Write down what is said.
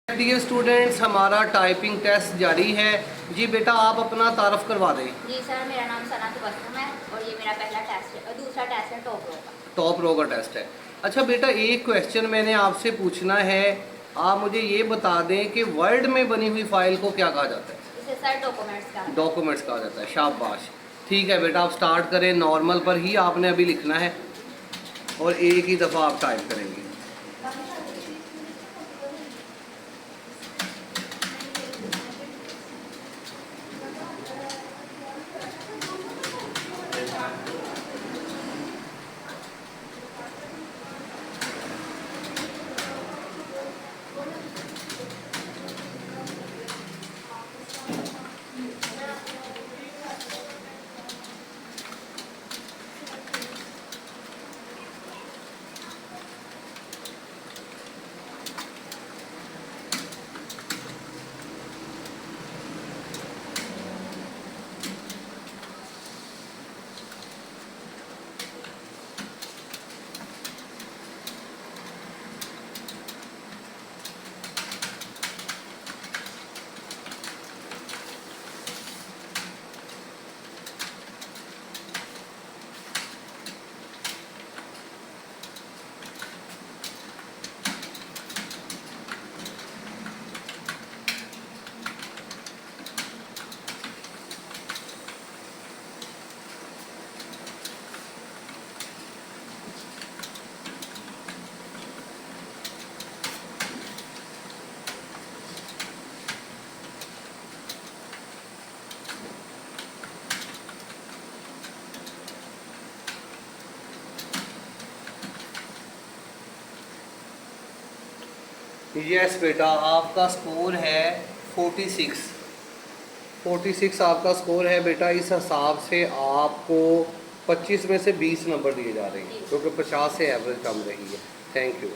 Dear students, हमारा typing test जारी है। जी बेटा, आप अपना तारफ़ करवा दें। जी सर, मेरा नाम सना तबस्सुम है और ये मेरा पहला टेस्ट है और दूसरा टेस्ट है टॉप रो का। टॉप रो का टेस्ट है। अच्छा बेटा, एक क्वेश्चन मैंने आपसे पूछना है, आप मुझे ये बता दें कि वर्ड में बनी हुई फाइल को क्या कहा जाता है? इसे सर डॉक्यूमेंट्स का। डॉक्यूमेंट्स कहा जाता है। शाबाश, ठीक है बेटा, आप स्टार्ट करें। नॉर्मल पर ही आपने अभी लिखना है और एक ही दफ़ा आप टाइप करेंगे। यस बेटा, आपका स्कोर है 46। 46 आपका स्कोर है बेटा। इस हिसाब से आपको 25 में से 20 नंबर दिए जा रहे हैं, क्योंकि 50 से एवरेज कम रही है। Thank you.